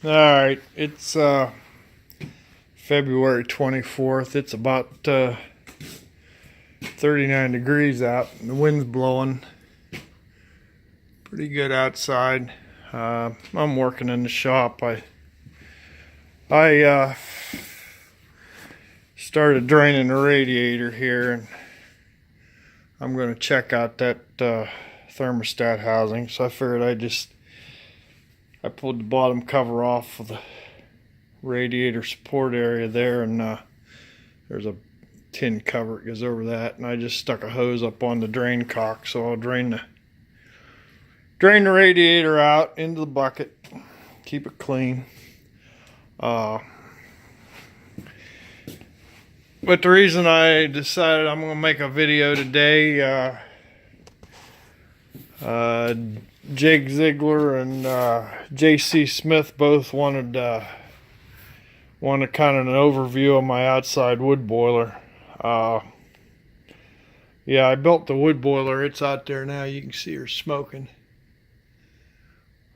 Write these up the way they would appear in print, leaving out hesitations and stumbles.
Alright, it's February 24th. It's about 39 degrees out and the wind's blowing pretty good outside. I'm working in the shop. I started draining the radiator here, and I'm going to check out that thermostat housing. So I figured I pulled the bottom cover off of the radiator support area there, and there's a tin cover that goes over that, and I just stuck a hose up on the drain cock, so I'll drain the radiator out into the bucket, keep it clean. But the reason I decided I'm going to make a video today, Jake Ziegler and JC Smith both wanted kind of an overview of my outside wood boiler. Yeah, I built the wood boiler. It's out there now. You can see her smoking.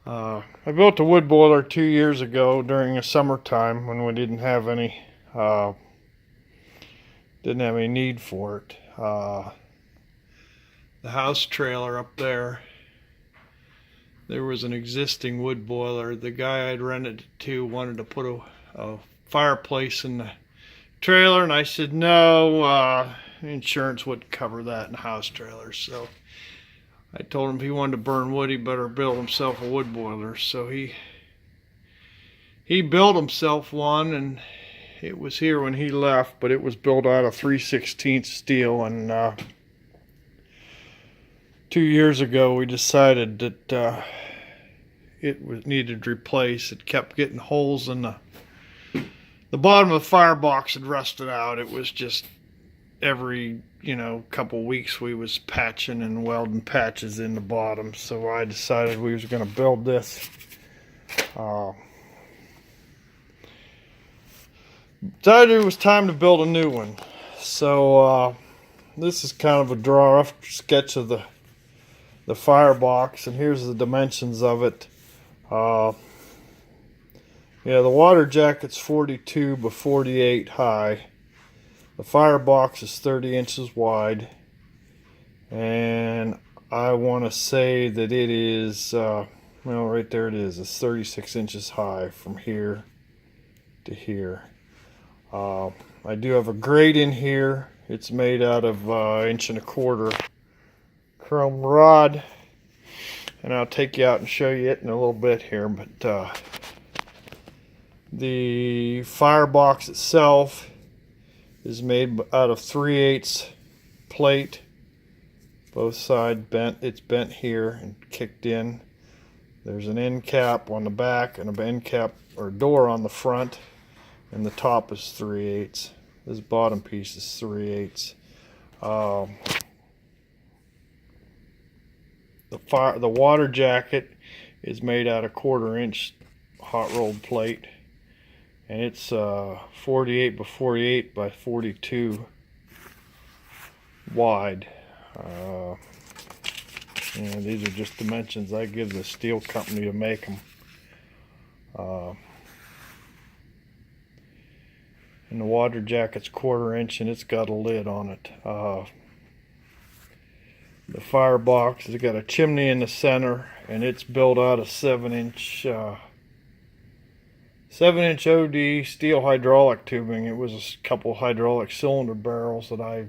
I built the wood boiler 2 years ago during the summertime when we didn't have any need for it. The house trailer up there, there was an existing wood boiler. The guy I'd rented it to wanted to put a fireplace in the trailer, and I said no, insurance wouldn't cover that in house trailers. So I told him if he wanted to burn wood, he better build himself a wood boiler. So he built himself one, and it was here when he left, but it was built out of 3/16 steel. And 2 years ago we decided that needed replaced. It kept getting holes in the bottom of the firebox had rusted out. It was just every couple weeks we was patching and welding patches in the bottom. So I decided we was going to build this. Decided it was time to build a new one. So this is kind of a rough sketch of the firebox, and here's the dimensions of it. Yeah, the water jacket's 42 by 48 high. The firebox is 30 inches wide, and I want to say that it is, well, right there it is. It's 36 inches high from here to here. I do have a grate in here. It's made out of 1.25 inch chrome rod, and I'll take you out and show you it in a little bit here. But the firebox itself is made out of 3/8 plate, both sides bent. It's bent here and kicked in. There's an end cap on the back and an end cap or door on the front, and the top is 3/8. This bottom piece is 3/8. The water jacket is made out of 1/4 inch hot rolled plate, and it's 48 by 48 by 42 wide. And these are just dimensions I give the steel company to make them. And the water jacket's 1/4 inch, and it's got a lid on it. The firebox has got a chimney in the center, and it's built out of 7-inch OD steel hydraulic tubing. It was a couple hydraulic cylinder barrels that I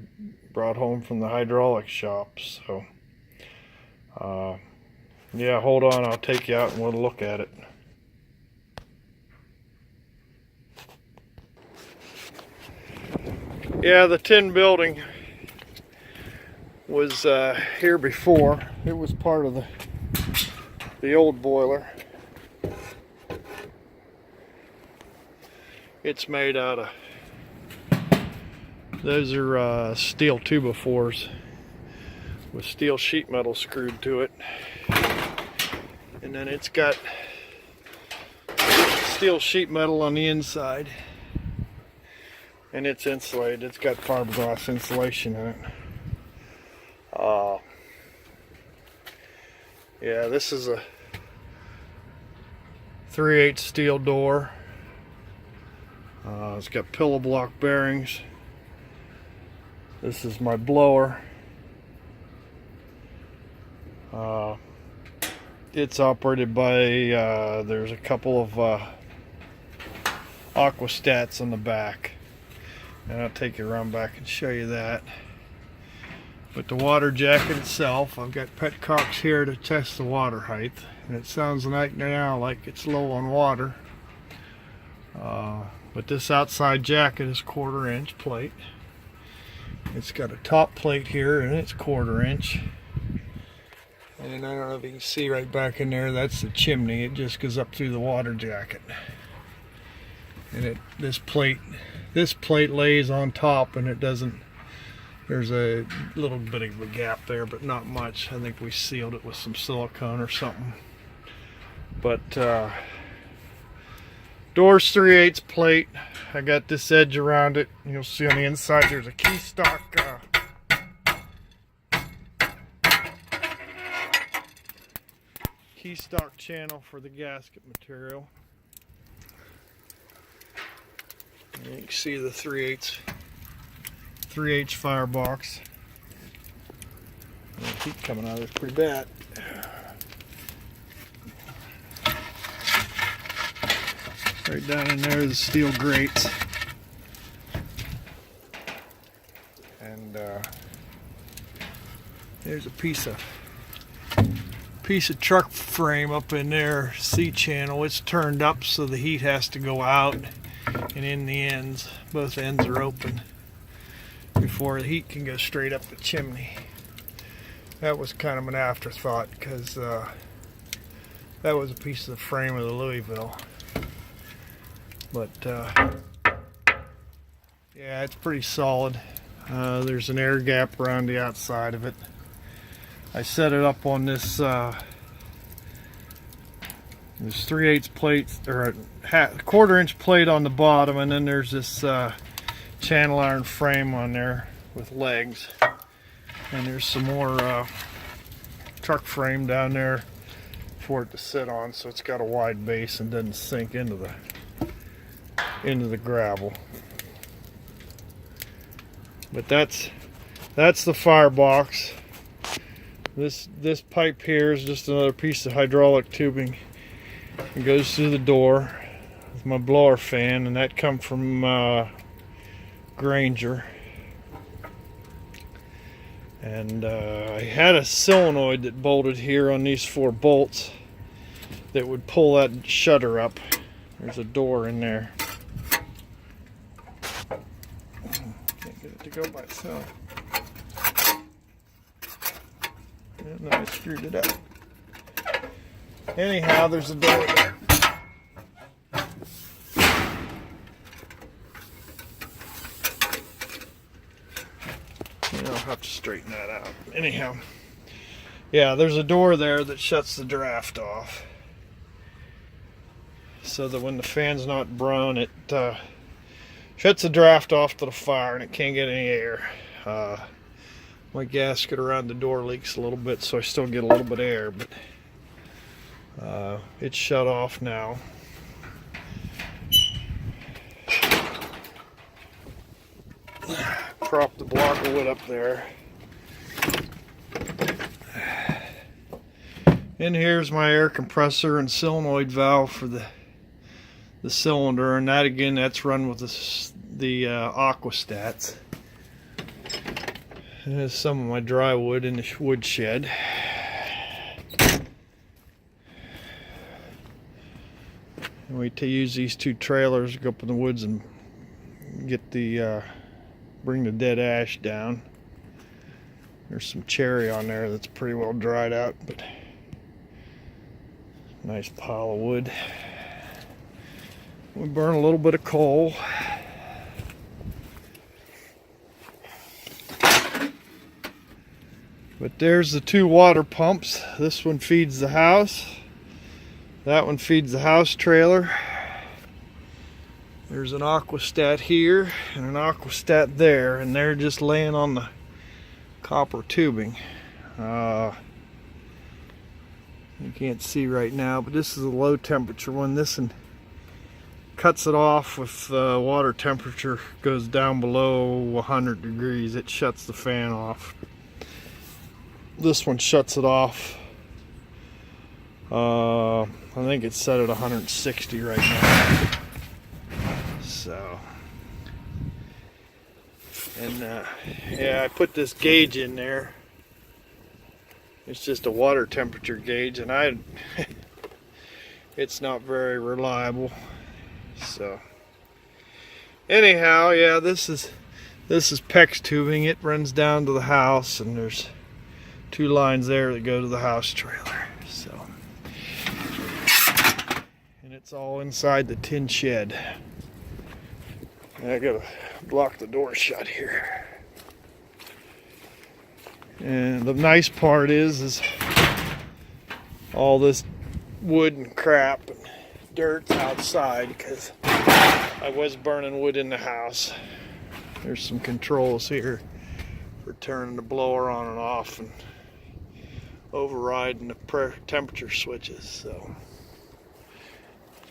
brought home from the hydraulic shop. So yeah, hold on, I'll take you out and we'll look at it. Yeah, the tin building was here before. It was part of the old boiler. It's made out of, those are steel 2x4s with steel sheet metal screwed to it, and then it's got steel sheet metal on the inside, and it's insulated. It's got fiberglass insulation in it. Yeah, this is a 3/8 steel door. It's got pillow block bearings. This is my blower. It's operated by, there's a couple of aquastats on the back. And I'll take you around back and show you that. But the water jacket itself, I've got petcocks here to test the water height. And it sounds right now like it's low on water. But this outside jacket is 1/4 inch plate. It's got a top plate here and it's 1/4 inch. And I don't know if you can see right back in there, that's the chimney. It just goes up through the water jacket. And this plate lays on top, and it doesn't, there's a little bit of a gap there, but not much. I think we sealed it with some silicone or something. But door's 3/8 plate. I got this edge around it. You'll see on the inside there's a key stock channel for the gasket material. And you can see the 3/8 firebox. The heat coming out of it's pretty bad. Right down in there, the steel grates. And there's a piece of truck frame up in there, C-channel. It's turned up so the heat has to go out and in the ends. Both ends are open before the heat can go straight up the chimney. That was kind of an afterthought because that was a piece of the frame of the Louisville. But yeah, it's pretty solid. There's an air gap around the outside of it. I set it up on this 3/8 plate, or a 1/4 inch plate on the bottom, and then there's this channel iron frame on there with legs. And there's some more truck frame down there for it to sit on, so it's got a wide base and doesn't sink into the gravel. But that's the firebox. This pipe here is just another piece of hydraulic tubing. It goes through the door with my blower fan, and that come from Granger. And I had a solenoid that bolted here on these 4 bolts that would pull that shutter up. There's a door in there. Can't get it to go by itself. And I screwed it up. Anyhow, there's a door there. I'll have to straighten that out. Anyhow, yeah, there's a door there that shuts the draft off, so that when the fan's not blowing, it shuts the draft off to the fire, and it can't get any air. My gasket around the door leaks a little bit, so I still get a little bit of air, but it's shut off now. Prop the block of wood up there. And here's my air compressor and solenoid valve for the cylinder, and that again, that's run with the aquastats. And there's some of my dry wood in the wood shed. And we use these 2 trailers to go up in the woods and get bring the dead ash down. There's some cherry on there that's pretty well dried out, but nice pile of wood. We burn a little bit of coal. But there's the 2 water pumps. This one feeds the house. That one feeds the house trailer. There's an aquastat here and an aquastat there, and they're just laying on the copper tubing. You can't see right now, but this is a low temperature one. This one cuts it off if the water temperature goes down below 100 degrees. It shuts the fan off. This one shuts it off. I think it's set at 160 right now. So, and yeah, I put this gauge in there. It's just a water temperature gauge, and it's not very reliable. So, anyhow, yeah, this is PEX tubing. It runs down to the house, and there's 2 lines there that go to the house trailer. So, and it's all inside the tin shed. And I gotta block the door shut here. And the nice part is all this wood and crap and dirt outside, because I was burning wood in the house. There's some controls here for turning the blower on and off and overriding the temperature switches. So,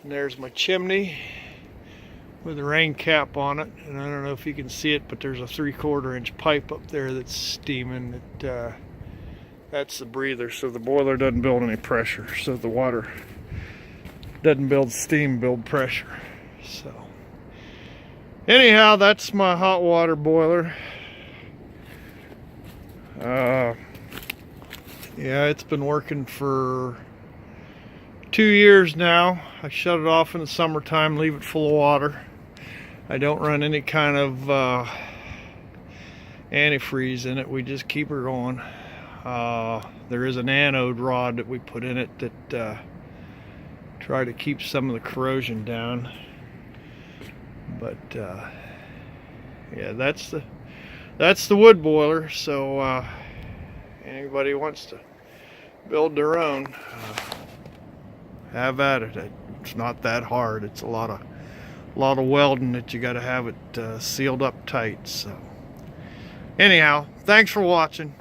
and there's my chimney with a rain cap on it, and I don't know if you can see it, but there's a 3/4 inch pipe up there that's steaming. That's the breather, so the boiler doesn't build any pressure, so the water doesn't build steam, build pressure. So anyhow, that's my hot water boiler. Yeah, it's been working for 2 years now. I shut it off in the summertime, leave it full of water. I don't run any kind of antifreeze in it. We just keep her going. There is an anode rod that we put in it that try to keep some of the corrosion down. But yeah, that's the wood boiler. So anybody wants to build their own, have at it. It's not that hard. It's a lot of welding that you got to have it sealed up tight. So anyhow, thanks for watching.